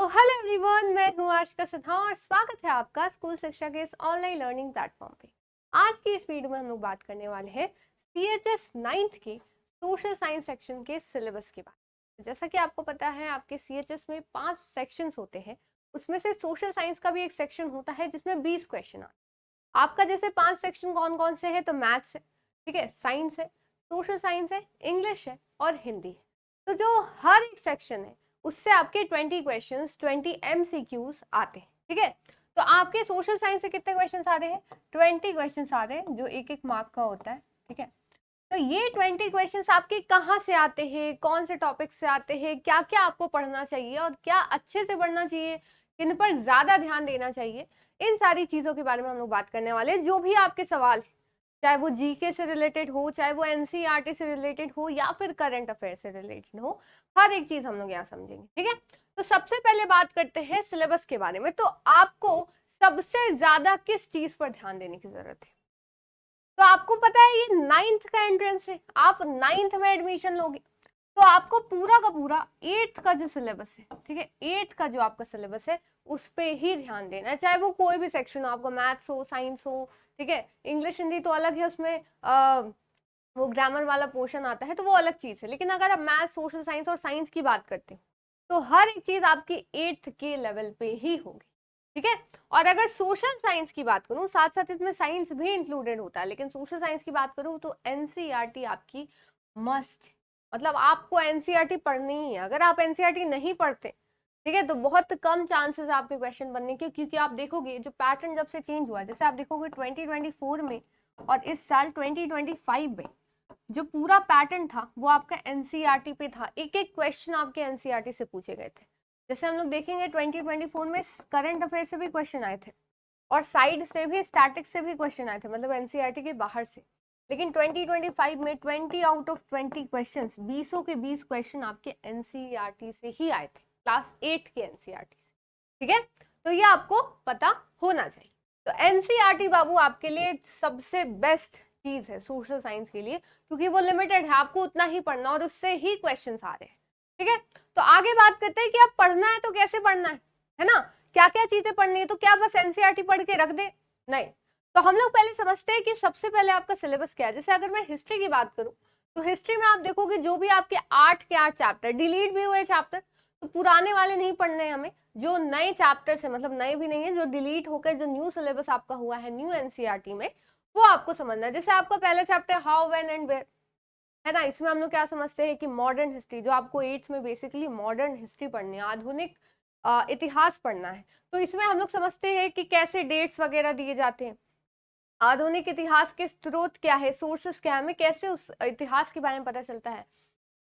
Hello everyone, मैं हूँ आशिका सिन्हा और स्वागत है आपका स्कूल शिक्षा के इस ऑनलाइन लर्निंग प्लेटफॉर्म पे। आज की इस वीडियो में हम लोग बात करने वाले हैं सीएचएस 9th के सोशल साइंस सेक्शन के सिलेबस के बारे में। जैसा कि आपको पता है, आपके सीएचएस में 5 सेक्शंस होते हैं, उसमें से सोशल साइंस का भी एक सेक्शन होता है जिसमें 20 क्वेश्चन आते हैं। आपका जैसे 5 सेक्शन कौन कौन से है, तो मैथ्स है, ठीक है, साइंस है, सोशल साइंस है, इंग्लिश है और हिंदी है। तो जो हर एक सेक्शन है उससे आपके 20 क्वेश्चंस 20 एमसीक्यूज आते हैं, ठीक है। तो आपके सोशल साइंस से कितने क्वेश्चंस आ रहे हैं? 20 क्वेश्चंस आ रहे हैं, जो एक एक मार्क का होता है, ठीक है। तो ये 20 क्वेश्चंस आपके कहाँ से आते हैं, कौन से टॉपिक से आते हैं, क्या क्या आपको पढ़ना चाहिए और क्या अच्छे से पढ़ना चाहिए, किन पर ज्यादा ध्यान देना चाहिए, इन सारी चीजों के बारे में हम लोग बात करने वाले हैं। जो भी आपके सवाल है, चाहे वो जीके से रिलेटेड हो, चाहे वो एनसीईआरटी से रिलेटेड हो या फिर करंट अफेयर से रिलेटेड हो, हर एक चीज हम लोग यहाँ समझेंगे, ठीक है। तो सबसे पहले बात करते हैं सिलेबस के बारे में। तो आपको सबसे ज्यादा किस चीज पर ध्यान देने की जरूरत है? तो आपको पता है ये 9th का एंट्रेंस है, आप 9th में एडमिशन लोगे तो आपको पूरा का पूरा 8th का जो सिलेबस है, ठीक है, 8th का जो आपका सिलेबस है उस पे ही ध्यान देना है। चाहे वो कोई भी सेक्शन हो, आपको मैथ्स हो, साइंस हो, ठीक है, इंग्लिश हिंदी तो अलग है, उसमें वो ग्रामर वाला पोर्शन आता है तो वो अलग चीज है। लेकिन अगर आप मैथ्स, सोशल साइंस और साइंस की बात करते हो तो हर एक चीज आपकी 8th के लेवल पे ही होगी, ठीक है। और अगर सोशल साइंस की बात करूं, साथ साथ इसमें साइंस भी इंक्लूडेड होता है, लेकिन सोशल साइंस की बात करूं तो एनसीईआरटी आपकी मस्ट, मतलब आपको एनसीईआरटी पढ़नी ही है। अगर आप एनसीईआरटी नहीं पढ़ते, ठीक है, तो बहुत कम चांसेस आपके क्वेश्चन बनने के, क्योंकि आप देखोगे जो पैटर्न जब से चेंज हुआ है, जैसे आप देखोगे 2024 में और इस साल 2025 में जो पूरा पैटर्न था वो आपका एनसीईआरटी पे था। एक एक क्वेश्चन आपके एनसीईआरटी से पूछे गए थे। जैसे हम लोग देखेंगे 2024 में करंट अफेयर से भी क्वेश्चन आए थे और साइड से भी, स्टैटिक से भी क्वेश्चन आए थे, मतलब एनसीईआरटी के बाहर से। लेकिन 2025 में 20 आउट ऑफ 20 क्वेश्चंस, 20 के 20 क्वेश्चन आपके एनसीईआरटी से ही आए थे, क्लास 8 के एनसीईआरटी से, ठीक है। तो ये आपको पता होना चाहिए। तो एनसीईआरटी बाबू आपके लिए सबसे बेस्ट चीज है सोशल साइंस के लिए, क्योंकि वो लिमिटेड है, आपको उतना ही पढ़ना और उससे ही क्वेश्चंस आ रहे हैं, ठीक है। तो आगे बात करते हैं कि आप पढ़ना है तो कैसे पढ़ना है ना, क्या क्या चीजें पढ़नी है। तो क्या बस एनसीईआरटी पढ़ के रख दे? नहीं। तो हम लोग पहले समझते हैं कि सबसे पहले आपका सिलेबस क्या है। जैसे अगर मैं हिस्ट्री की बात करूं तो हिस्ट्री में आप देखोगे जो भी आपके 8 के 8 चैप्टर डिलीट भी हुए चैप्टर, तो पुराने वाले नहीं पढ़ने हैं हमें, जो नए चैप्टर है, मतलब नए भी नहीं है, जो डिलीट होकर जो न्यू सिलेबस आपका हुआ है न्यू एनसीईआरटी में, वो आपको समझना है। जैसे आपका पहला chapter how, when and where है ना, इसमें हम लोग क्या समझते हैं कि मॉडर्न हिस्ट्री, जो आपको 8th में बेसिकली मॉडर्न हिस्ट्री पढ़नी है, आधुनिक इतिहास पढ़ना है। तो इसमें हम लोग समझते हैं कि कैसे डेट्स वगैरह दिए जाते हैं, आधुनिक इतिहास के स्रोत क्या है, सोर्सेस क्या है, हमें कैसे उस इतिहास के बारे में पता चलता है।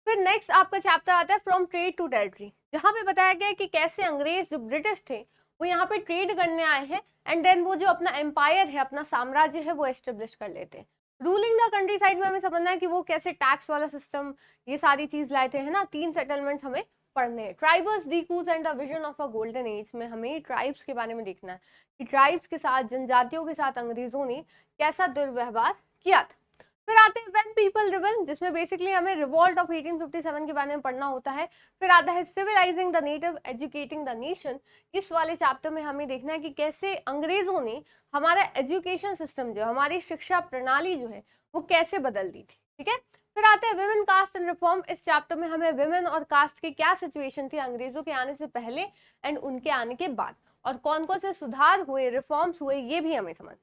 फिर नेक्स्ट आपका चैप्टर आता है फ्रॉम ट्रेड टू टेरिटरी, जहां पे बताया गया है कि कैसे अंग्रेज जो ब्रिटिश थे वो यहाँ पे ट्रेड करने आए हैं एंड देन वो जो अपना एम्पायर है, अपना साम्राज्य है, वो एस्टेब्लिश कर लेते हैं। रूलिंग द कंट्री साइड में हमें समझना है कि वो कैसे टैक्स वाला सिस्टम, ये सारी चीज लाए थे, है ना। 3 सेटलमेंट्स हमें पढ़ने हैं। Tribals, dikus and the vision of a golden age में हमें ट्राइब्स के बारे में देखना है कि ट्राइब्स के साथ, जनजातियों के साथ अंग्रेजों ने कैसा दुर्व्यवहार किया था। फिर आते हैं व्हेन पीपल रिबल, जिसमें बेसिकली हमें रिवॉल्ट ऑफ 1857 के बारे में पढ़ना होता है। फिर आता है civilising the native, educating the nation. इस वाले चैप्टर में हमें देखना है कि कैसे अंग्रेजों ने हमारा एजुकेशन सिस्टम, जो हमारी शिक्षा प्रणाली जो है, वो कैसे बदल दी थी, ठीक है। फिर आते हैं विमेन, कास्ट एंड रिफॉर्म। इस चैप्टर में हमें विमेन और कास्ट की क्या सिचुएशन थी अंग्रेजों के आने से पहले एंड उनके आने के बाद, और कौन कौन से सुधार हुए, रिफॉर्म्स हुए, ये भी हमें समझ।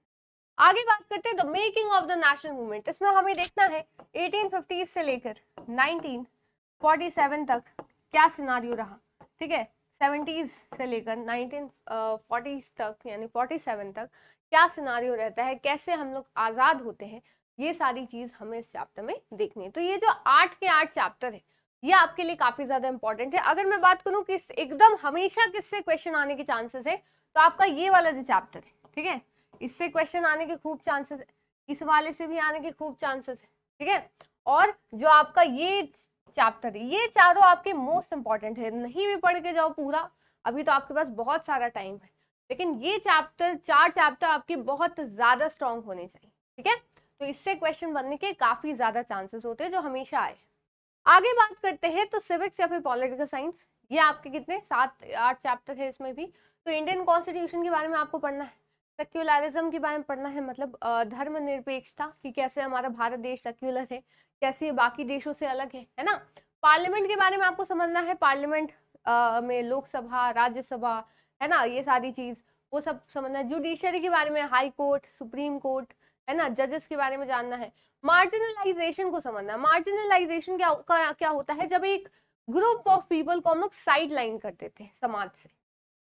आगे बात करते हैं the making of the national movement. इसमें हमें देखना है 1850 से लेकर 1947 तक क्या सिनारियो रहा, ठीक है। 70s से लेकर 1940s तक, यानी 47 तक क्या सिनारियो रहता है, कैसे हम लोग आजाद होते हैं, ये सारी चीज हमें इस चैप्टर में देखनी है। तो ये जो 8 के 8 चैप्टर है, ये आपके लिए काफी ज्यादा इंपॉर्टेंट है। अगर मैं बात करूं कि एकदम हमेशा किससे क्वेश्चन आने के चांसेस है, तो आपका ये वाला जो चैप्टर है, ठीक है, इससे क्वेश्चन आने के खूब चांसेस है, इस वाले से भी आने के खूब चांसेस है, ठीक है। और जो आपका ये चैप्टर है, ये चारों आपके मोस्ट इंपॉर्टेंट है। नहीं भी पढ़ के जाओ पूरा, अभी तो आपके पास बहुत सारा टाइम है, लेकिन ये चैप्टर, 4 चैप्टर आपके बहुत ज्यादा स्ट्रॉन्ग होने चाहिए, ठीक है। तो इससे क्वेश्चन बनने के काफी ज्यादा चांसेस होते हैं, जो हमेशा आए। आगे बात करते हैं तो सिविक्स या फिर पॉलिटिकल साइंस, ये आपके कितने 7-8 चैप्टर है इसमें भी। तो इंडियन कॉन्स्टिट्यूशन के बारे में आपको पढ़ना है, सेक्युलरिज्म के बारे में पढ़ना है, मतलब धर्मनिरपेक्षता कि कैसे हमारा भारत देश सेक्युलर है, कैसे ये बाकी देशों से अलग है ना। पार्लियामेंट के बारे में आपको समझना है, पार्लियामेंट में लोकसभा, राज्यसभा, है ना, ये सारी चीज वो सब समझना है। जुडिशरी के बारे में, हाई कोर्ट, सुप्रीम कोर्ट, है ना, जजेस के बारे में जानना है। मार्जिनलाइजेशन को समझना है। मार्जिनलाइजेशन क्या होता है, जब एक ग्रुप ऑफ पीपल को हम लोग साइड लाइन कर देते हैं समाज से।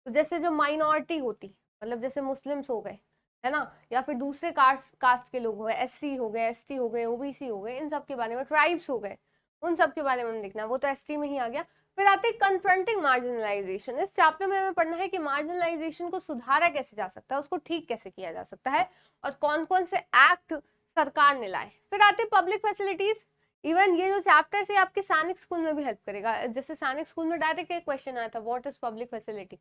तो जैसे जो माइनॉरिटी होती, मतलब जैसे मुस्लिम्स हो गए, है ना, या फिर दूसरे कास्ट के लोग हो गए, एससी हो गए, एसटी हो गए, ओबीसी हो गए, इन सब के बारे में, ट्राइब्स हो गए, उन सब के बारे में लिखना, वो तो एसटी में ही आ गया। फिर आते हैं कन्फ्रंटिंग मार्जिनलाइजेशन। इस चैप्टर में हमें पढ़ना है कि मार्जिनलाइजेशन को सुधारा कैसे जा सकता है, उसको ठीक कैसे किया जा सकता है, और कौन कौन से एक्ट सरकार ने लाए। फिर आते हैं पब्लिक फैसिलिटीज। इवन ये जो चैप्टर है आपके सैनिक स्कूल में भी हेल्प करेगा। जैसे सैनिक स्कूल में डायरेक्ट एक क्वेश्चन आया था, व्हाट इज पब्लिक फैसिलिटी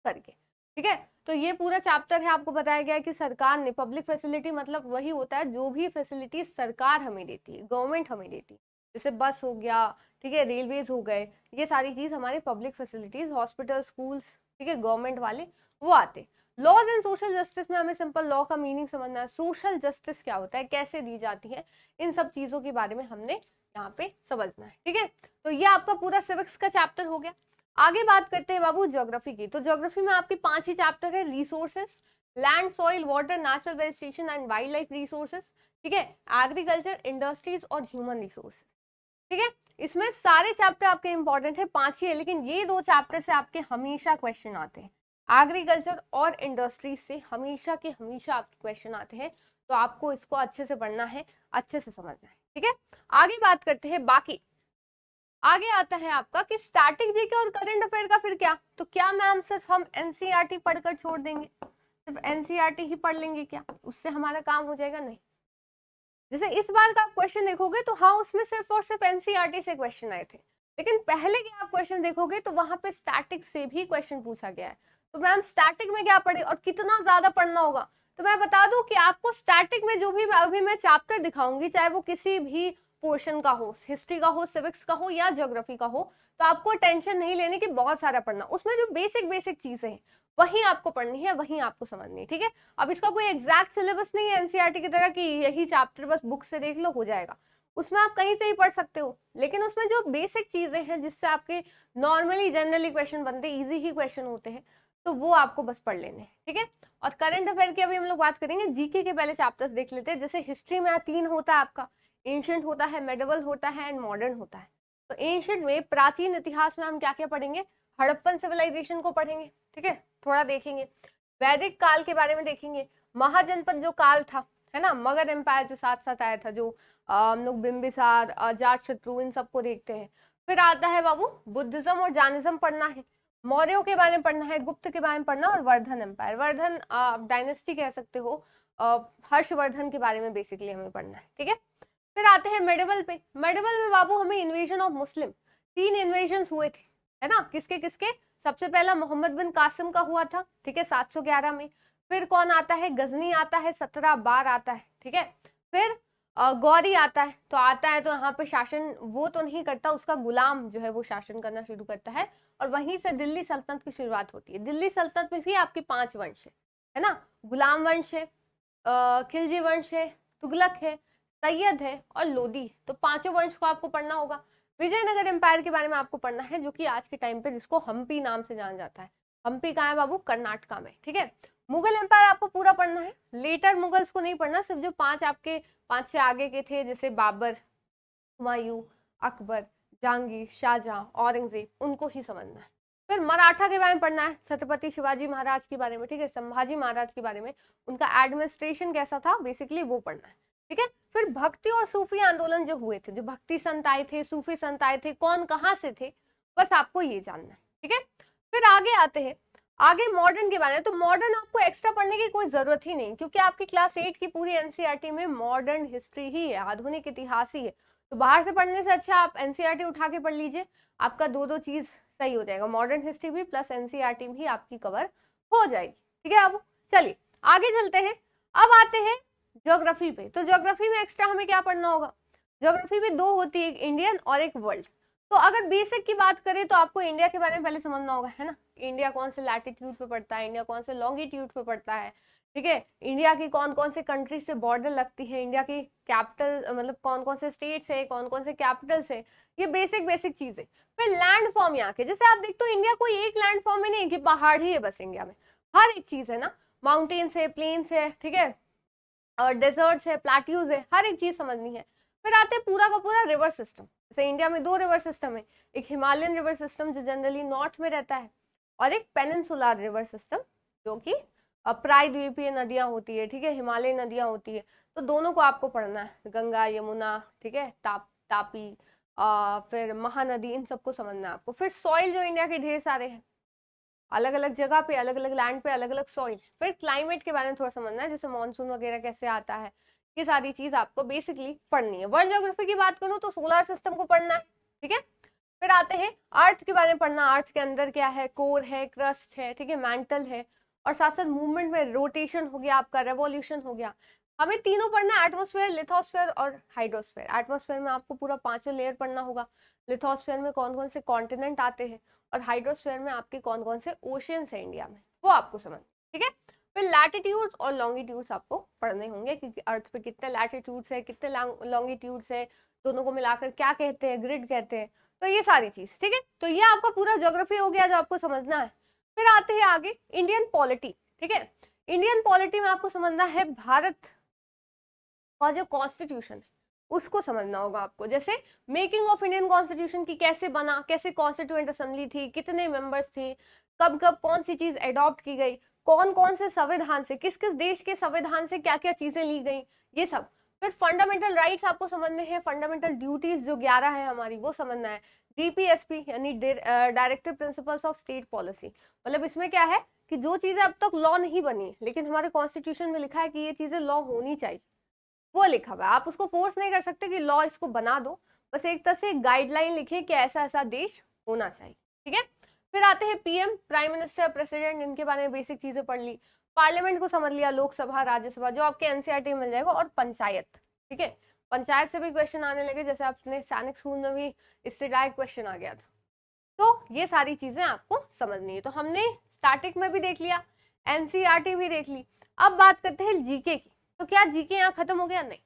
करके, ठीक है। तो ये पूरा चैप्टर है, आपको बताया गया है कि सरकार ने, पब्लिक फैसिलिटी मतलब वही होता है जो भी फैसिलिटी सरकार हमें देती है, गवर्नमेंट हमें देती है, जैसे बस हो गया, ठीक है, रेलवेज हो गए, ये सारी चीज हमारी पब्लिक फैसिलिटीज, हॉस्पिटल, स्कूल्स, ठीक है, गवर्नमेंट वाले वो आते। लॉज एंड सोशल जस्टिस में हमें सिंपल लॉ का मीनिंग समझना है, सोशल जस्टिस क्या होता है, कैसे दी जाती है, इन सब चीजों के बारे में हमने यहाँ पे समझना है, ठीक है। तो ये आपका पूरा सिविक्स का चैप्टर हो गया। आगे बात करते हैं बाबू ज्योग्राफी की। तो ज्योग्राफी में आपके 5 ही चैप्टर है, resources, land, soil, water, natural vegetation and wild life resources, ठीक है, एग्रीकल्चर, इंडस्ट्रीज और ह्यूमन रिसोर्सेस, ठीक है। इसमें सारे चैप्टर आपके इंपॉर्टेंट है, 5 ही है, लेकिन ये 2 चैप्टर से आपके हमेशा क्वेश्चन आते हैं, एग्रीकल्चर और इंडस्ट्रीज से हमेशा के हमेशा आपके क्वेश्चन आते हैं। तो आपको इसको अच्छे से पढ़ना है, अच्छे से समझना है, ठीक है। आगे बात करते हैं बाकी। आगे आता है आपका कि स्टैटिक जीके और करंट अफेयर का फिर क्या। तो क्या मैम सिर्फ हम एनसीईआरटी पढ़कर छोड़ देंगे, सिर्फ एनसीईआरटी ही पढ़ लेंगे क्या, उससे हमारा काम हो जाएगा? नहीं। जैसे इस बार का आप क्वेश्चन देखोगे तो हाँ, उसमें सिर्फ और सिर्फ एनसीईआरटी से क्वेश्चन आए थे, लेकिन पहले के आप क्वेश्चन देखोगे तो वहां पे स्टैटिक से भी क्वेश्चन पूछा गया है। तो मैम स्टैटिक में क्या पढ़े और कितना ज्यादा पढ़ना होगा, तो मैं बता दूं कि आपको स्टैटिक में जो भी अभी मैं चैप्टर दिखाऊंगी, चाहे वो किसी भी पोर्शन का हो, हिस्ट्री का हो, सिविक्स का हो या ज्योग्राफी का हो, तो आपको टेंशन नहीं लेने की बहुत सारा पढ़ना, उसमें जो बेसिक बेसिक चीजें हैं वही आपको पढ़नी है, वही आपको समझनी है, ठीक है। अब इसका कोई एग्जैक्ट सिलेबस नहीं है एनसीईआरटी की तरह कि यही चैप्टर बस बुक से देख लो हो जाएगा, उसमें आप कहीं से ही पढ़ सकते हो, लेकिन उसमें जो बेसिक चीजें हैं जिससे आपके नॉर्मली जनरली क्वेश्चन बनते, इजी ही क्वेश्चन होते हैं, तो वो आपको बस पढ़ लेने हैं, ठीक है। और करंट अफेयर की अभी हम लोग बात करेंगे, जीके के पहले चैप्टर्स देख लेते हैं। जैसे हिस्ट्री में 3 होता है आपका, एंशिएंट होता है, मेडिवल होता है एंड मॉडर्न होता है। तो एंशिएंट में, प्राचीन इतिहास में हम क्या क्या पढ़ेंगे, हड़प्पन सिविलाइजेशन को पढ़ेंगे, ठीक है, थोड़ा देखेंगे। वैदिक काल के बारे में देखेंगे, महाजनपद जो काल था, है ना, मगध एम्पायर जो साथ साथ आया था, जो हम लोग बिंबिसार, अजातशत्रु, इन सबको देखते हैं। फिर आता है बाबू बुद्धिज्म और जैनिज्म पढ़ना है, मौर्यों के बारे में पढ़ना है, गुप्त के बारे में पढ़ना, और वर्धन एम्पायर, वर्धन डायनेस्टी कह सकते हो, हर्षवर्धन के बारे में बेसिकली हमें पढ़ना है, ठीक है। फिर आते हैं मेडिवल पे। मेडिवल में बाबू हमें इन्वेजन ऑफ मुस्लिम, 3 इन्वेजन हुए थे, है ना, किसके किसके, सबसे पहला मोहम्मद बिन कासिम का हुआ था, ठीक है, 711 में। फिर कौन आता है, गजनी आता है, 17 बार आता है, ठीक है। फिर गौरी आता है, तो यहाँ पे शासन वो तो नहीं करता, उसका गुलाम जो है वो शासन करना शुरू करता है, और वहीं से दिल्ली सल्तनत की शुरुआत होती है। दिल्ली सल्तनत में भी आपके 5 वंश है ना, गुलाम वंश है, खिलजी वंश है, तुगलक है, सैयद है और लोधी। तो 5 वंश को आपको पढ़ना होगा। विजयनगर एम्पायर के बारे में आपको पढ़ना है, जो कि आज के टाइम पे जिसको हम्पी नाम से जाना जाता है। हम्पी कहाँ है बाबू, कर्नाटका में, ठीक है। मुगल एम्पायर आपको पूरा पढ़ना है, लेटर मुगल्स को नहीं पढ़ना, सिर्फ जो 5 आपके 5 से आगे के थे, जैसे बाबर, हुमायूं, अकबर, जहांगीर, शाहजहां, औरंगजेब, उनको ही समझना है। फिर मराठा के बारे में पढ़ना है, छत्रपति शिवाजी महाराज के बारे में, ठीक है, संभाजी महाराज के बारे में, उनका एडमिनिस्ट्रेशन कैसा था बेसिकली वो पढ़ना है, ठीक है। फिर भक्ति और सूफी आंदोलन जो हुए थे, जो भक्ति संत आए थे, सूफी संत आए थे, कौन कहाँ से थे, बस आपको ये जानना है, ठीक है। फिर आगे आते हैं, आगे मॉडर्न के बारे में। तो मॉडर्न आपको एक्स्ट्रा पढ़ने की कोई जरूरत ही नहीं, क्योंकि आपकी क्लास 8 की पूरी एनसीईआरटी में मॉडर्न हिस्ट्री ही है, आधुनिक इतिहास ही है। तो बाहर से पढ़ने से अच्छा आप एनसीईआरटी उठा के पढ़ लीजिए, आपका 2 चीज सही हो जाएगा, मॉडर्न हिस्ट्री भी प्लस एनसीईआरटी भी आपकी कवर हो जाएगी, ठीक है। अब चलिए आगे चलते हैं, अब आते हैं ज्योग्राफी पे। तो ज्योग्राफी में एक्स्ट्रा हमें क्या पढ़ना होगा, ज्योग्राफी में 2 होती है, एक इंडियन और एक वर्ल्ड। तो अगर बेसिक की बात करें तो आपको इंडिया के बारे में पहले समझना होगा, है ना, इंडिया कौन से लैटिट्यूड पे पड़ता है, इंडिया कौन से लॉन्गिट्यूड पे पड़ता है, ठीक है, इंडिया की कौन कौन से कंट्री से बॉर्डर लगती है, इंडिया की कैपिटल मतलब कौन कौन से स्टेट्स है, कौन कौन से कैपिटल्स है, ये बेसिक बेसिक चीजें। फिर लैंड फॉर्म यहाँ के, जैसे आप देखते हो इंडिया कोई एक लैंड फॉर्म में नहीं है कि पहाड़ ही है बस, इंडिया में हर एक चीज है ना, माउंटेन्स है, प्लेन्स है, ठीक है, और डेजर्ट्स है, प्लाट्यूज है, हर एक चीज समझनी है। फिर आते हैं पूरा का पूरा रिवर सिस्टम। जैसे इंडिया में दो रिवर सिस्टम है, एक हिमालयन रिवर सिस्टम जो जनरली नॉर्थ में रहता है, और एक पेनिनसुलर रिवर सिस्टम जो कि प्रायद्वीपीय नदियां होती है, ठीक है, हिमालय नदियां होती है। तो दोनों को आपको पढ़ना है, गंगा यमुना, ठीक है, तापी, फिर महानदी, इन सबको समझना है आपको। फिर सॉइल जो इंडिया के ढेर सारे हैं, अलग अलग जगह पे, अलग अलग लैंड पे अलग अलग सॉइल। फिर क्लाइमेट के बारे में थोड़ा समझना है, जैसे मानसून वगैरह कैसे आता है, ये सारी चीज आपको बेसिकली पढ़नी है। वर्ल्ड ज्योग्राफी की बात करूँ तो सोलर सिस्टम को पढ़ना है, ठीक है। फिर आते हैं अर्थ के बारे में पढ़ना, अर्थ के अंदर क्या है, कोर है, क्रस्ट है, ठीक है, मैंटल है, और साथ साथ मूवमेंट में रोटेशन हो गया आपका, रेवोल्यूशन हो गया। हमें तीनों पढ़ना है, एटमॉस्फेयर, लिथोस्फेयर और हाइड्रोस्फेयर। एटमॉस्फेयर में आपको पूरा पांचों लेयर पढ़ना होगा, लिथोस्फेयर में कौन कौन से कॉन्टिनेंट आते हैं, और हाइड्रोस्फेयर में आपके कौन कौन से ओशियंस है इंडिया में, वो आपको समझ, ठीक है। फिर लैटिट्यूड्स और लॉन्गिट्यूड्स आपको पढ़ने होंगे, क्योंकि अर्थ पे कितने लैटिट्यूड्स है, कितने लॉन्गिट्यूड्स है, दोनों को मिलाकर क्या कहते हैं, ग्रिड कहते हैं। तो ये सारी चीज, ठीक है, तो ये आपका पूरा ज्योग्राफी हो गया जो आपको समझना है। फिर आते हैं आगे इंडियन पॉलिटी, ठीक है। इंडियन पॉलिटी में आपको समझना है भारत का जो कॉन्स्टिट्यूशन है उसको समझना होगा आपको। जैसे मेकिंग ऑफ इंडियन कॉन्स्टिट्यूशन की कैसे बना, कैसे कॉन्स्टिट्यूएंट असेंबली थी, कितने मेंबर्स थे, कब कब कौन सी चीज अडॉप्ट की गई, कौन कौन से संविधान से, किस किस देश के संविधान से क्या क्या चीजें ली गई, ये सब। फिर फंडामेंटल राइट्स आपको समझने हैं, फंडामेंटल ड्यूटीज जो 11 है हमारी वो समझना है। डीपीएसपी यानी directive principles of state policy, मतलब इसमें क्या है कि जो चीजें अब तक लॉ नहीं बनी लेकिन हमारे कॉन्स्टिट्यूशन में लिखा है कि ये चीजें लॉ होनी चाहिए, वो लिखा हुआ है। आप उसको फोर्स नहीं कर सकते कि लॉ इसको बना दो, बस एक तरह से गाइडलाइन लिखिए कि ऐसा ऐसा देश होना चाहिए, ठीक है। फिर आते हैं पीएम, प्राइम मिनिस्टर, प्रेसिडेंट, इनके बारे में बेसिक चीजें पढ़ ली। पार्लियामेंट को समझ लिया, लोकसभा, राज्यसभा जो आपके एनसीईआरटी में मिल जाएगा, और पंचायत, ठीक है, पंचायत से भी क्वेश्चन आने लगे, जैसे आपने सैनिक स्कूल में भी इससे डायरेक्ट क्वेश्चन आ गया था। तो ये सारी चीजें आपको समझनी है। तो हमने स्टैटिक में भी देख लिया, एनसीईआरटी भी देख ली। अब बात करते हैं जीके की। तो क्या जीके यहाँ खत्म हो गया? नहीं,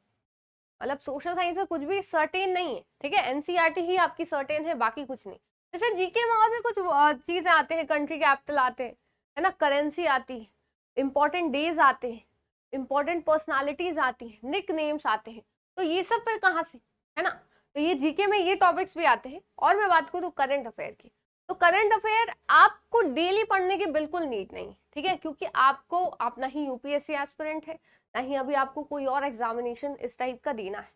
मतलब सोशल साइंस में कुछ भी सर्टेन नहीं है, ठीक है, एनसीईआरटी ही आपकी सर्टेन है, बाकी कुछ नहीं। जैसे जीके में और भी कुछ चीजें आते हैं, कंट्री कैपिटल आते हैं, है ना, करेंसी आती है, इंपॉर्टेंट डेज आते हैं, इंपॉर्टेंट पर्सनालिटीज आती हैं, निक नेम्स आते हैं। तो ये सब फिर कहाँ से, है ना, तो ये जीके में ये टॉपिक्स भी आते हैं। और मैं बात करूँ करंट अफेयर की, तो करंट अफेयर आपको डेली पढ़ने की बिल्कुल नीड नहीं, ठीक है, क्योंकि आपको अपना ही यूपीएससी एस्पिरेंट है, नहीं अभी आपको कोई और एग्जामिनेशन इस टाइप का देना है,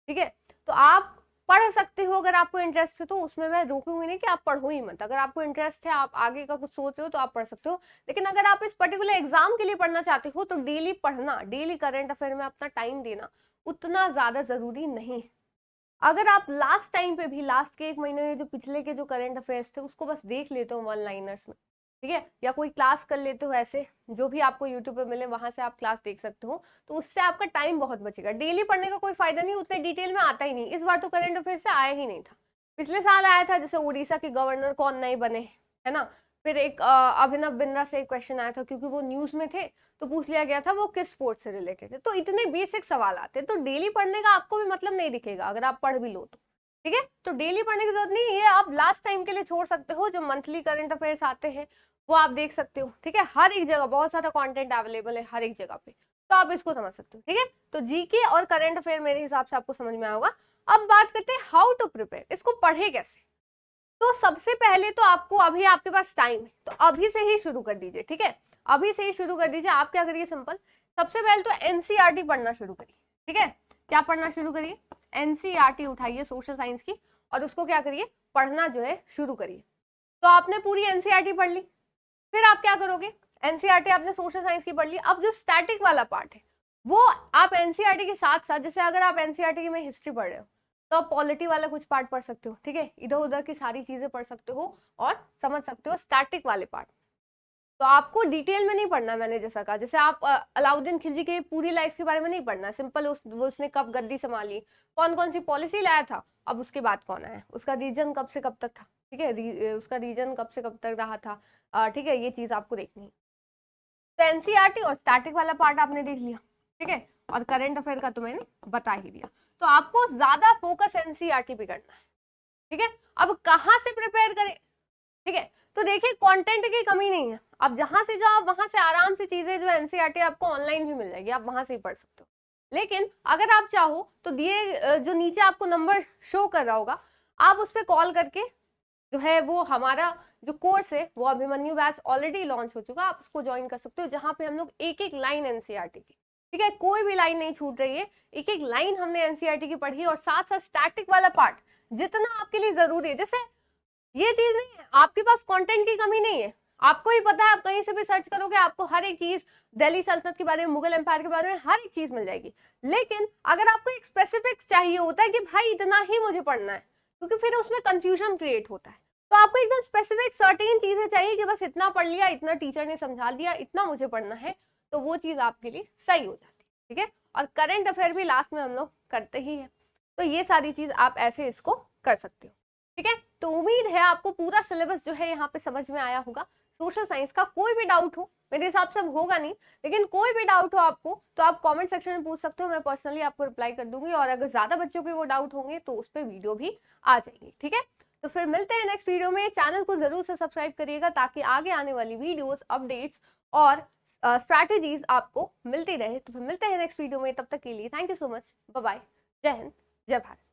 ठीक है। तो आप पढ़ सकते हो अगर आपको इंटरेस्ट है, तो उसमें मैं रोकूंगी नहीं कि आप पढ़ो ही मत। अगर आपको इंटरेस्ट है, आप आगे का कुछ सोच रहे हो, तो आप पढ़ सकते हो। लेकिन अगर आप इस पर्टिकुलर एग्जाम के लिए पढ़ना चाहते हो, तो डेली पढ़ना, डेली करंट अफेयर में अपना टाइम देना उतना ज्यादा जरूरी नहीं है। अगर आप लास्ट टाइम पे भी, लास्ट के 1 महीने जो पिछले के जो करंट अफेयर्स थे उसको बस देख लेते हो वन लाइनर्स में, ठीक है, या कोई क्लास कर लेते हो, ऐसे जो भी आपको यूट्यूब पे मिले वहां से आप क्लास देख सकते हो, तो उससे आपका टाइम बहुत बचेगा। डेली पढ़ने का कोई फायदा नहीं, उतने डिटेल में आता ही नहीं। इस बार तो करंट अफेयर से आया ही नहीं था, पिछले साल आया था, जैसे उड़ीसा के गवर्नर कौन नए बने, है ना। फिर एक अभिनव बिंद्रा से एक क्वेश्चन आया था, क्योंकि वो न्यूज में थे तो पूछ लिया गया था वो किस स्पोर्ट से रिलेटेड है। तो इतने बेसिक सवाल आते हैं, तो डेली पढ़ने का आपको भी मतलब नहीं दिखेगा अगर आप पढ़ भी लो तो, ठीक है। तो डेली पढ़ने की जरूरत नहीं, ये आप लास्ट टाइम के लिए छोड़ सकते हो। जो मंथली करंट अफेयर्स आते हैं वो आप देख सकते हो, ठीक है, हर एक जगह बहुत सारा कंटेंट अवेलेबल है हर एक जगह पे, तो आप इसको समझ सकते हो, ठीक है। तो जीके और करंट अफेयर मेरे हिसाब से आपको समझ में आएगा। अब बात करते हैं हाउ टू प्रिपेयर, इसको पढ़े कैसे। तो सबसे पहले तो आपको, अभी आपके पास टाइम है तो अभी से ही शुरू कर दीजिए, ठीक है, अभी से ही शुरू कर दीजिए। आप क्या करिए, सिंपल, सबसे पहले तो एनसीईआरटी पढ़ना शुरू करिए, ठीक है। क्या पढ़ना शुरू करिए? एनसीईआरटी उठाइए सोशल साइंस की, और उसको क्या करिए, पढ़ना जो है शुरू करिए। तो आपने पूरी एनसीईआरटी पढ़ ली, फिर आप क्या करोगे, एनसीईआरटी आपने सोशल साइंस की पढ़ ली, अब जो स्टैटिक वाला पार्ट है वो आप एनसीईआरटी के साथ साथ, जैसे अगर आप एनसीईआरटी में हिस्ट्री पढ़ रहे हो तो आप पॉलिटी वाला कुछ पार्ट पढ़ सकते हो, ठीक है, इधर उधर की सारी चीजें पढ़ सकते हो और समझ सकते हो स्टैटिक वाले पार्ट। तो आपको डिटेल में नहीं पढ़ना, मैंने जैसा कहा, जैसे आप अलाउद्दीन खिलजी के पूरी लाइफ के बारे में नहीं पढ़ना, सिंपल उसने कब गद्दी संभाली, कौन कौन सी पॉलिसी लाया था, अब उसके बाद कौन आया, उसका रीजन कब से कब तक था, ठीक है, उसका रीजन कब से कब तक रहा था, ठीक है, ये चीज आपको देखनी है। तो एनसीईआरटी और स्टैटिक वाला पार्ट आपने देख लिया, ठीक है, और करंट अफेयर का तो मैंने बता ही दिया। तो आपको ज्यादा फोकस एनसीईआरटी पे करना है, ठीक है। अब कहाँ से प्रिपेयर करें, ठीक है, तो देखिए कंटेंट की कमी नहीं है, आप जहां से जाओ वहां से आराम से चीजें जो एनसीईआरटी आपको ऑनलाइन भी मिल जाएगी, आप वहां से ही पढ़ सकते हो। लेकिन अगर आप चाहो तो दिए जो नीचे आपको नंबर शो कर रहा होगा, आप उस पर कॉल करके जो है वो हमारा जो कोर्स है वो अभिमन्यु बैच ऑलरेडी लॉन्च हो चुका है, आप उसको ज्वाइन कर सकते हो, जहां पे हम लोग एक एक लाइन एनसीईआरटी की, ठीक है, कोई भी लाइन नहीं छूट रही है, एक एक लाइन हमने एनसीईआरटी की पढ़ी है, और साथ साथ स्टैटिक वाला पार्ट जितना आपके लिए जरूरी है। जैसे ये चीज नहीं है आपके पास कंटेंट की कमी नहीं है, आपको ही पता है, आप कहीं से भी सर्च करोगे आपको हर एक चीज दिल्ली सल्तनत के बारे में, मुगल एम्पायर के बारे में हर एक चीज मिल जाएगी। लेकिन अगर आपको एक स्पेसिफिक चाहिए होता है कि भाई इतना ही मुझे पढ़ना है, क्योंकि फिर उसमें कंफ्यूजन क्रिएट होता है, तो आपको एकदम स्पेसिफिक सर्टेन चीजें चाहिए कि बस इतना पढ़ लिया, इतना टीचर ने समझा दिया, इतना मुझे पढ़ना है, तो वो चीज आपके लिए सही हो जाती है, ठीक है। और करंट अफेयर भी लास्ट में हम लोग करते ही है, तो ये सारी चीज आप ऐसे इसको कर सकते हो, ठीक है। तो उम्मीद है आपको पूरा सिलेबस जो है यहाँ पे समझ में आया होगा। सोशल साइंस का कोई भी डाउट हो, मेरे हिसाब से होगा नहीं, लेकिन कोई भी डाउट हो आपको तो आप कमेंट सेक्शन में पूछ सकते हो, मैं पर्सनली आपको रिप्लाई कर दूंगी, और अगर ज्यादा बच्चों के वो डाउट होंगे तो उस पर वीडियो भी आ जाएगी, ठीक है। तो फिर मिलते हैं नेक्स्ट वीडियो में, चैनल को जरूर से सब्सक्राइब करिएगा ताकि आगे आने वाली वीडियोस, अपडेट्स और स्ट्रैटेजीज आपको मिलती रहे। तो फिर मिलते हैं नेक्स्ट वीडियो में, तब तक के लिए thank you so much, bye bye, जय हिंद, जय भारत।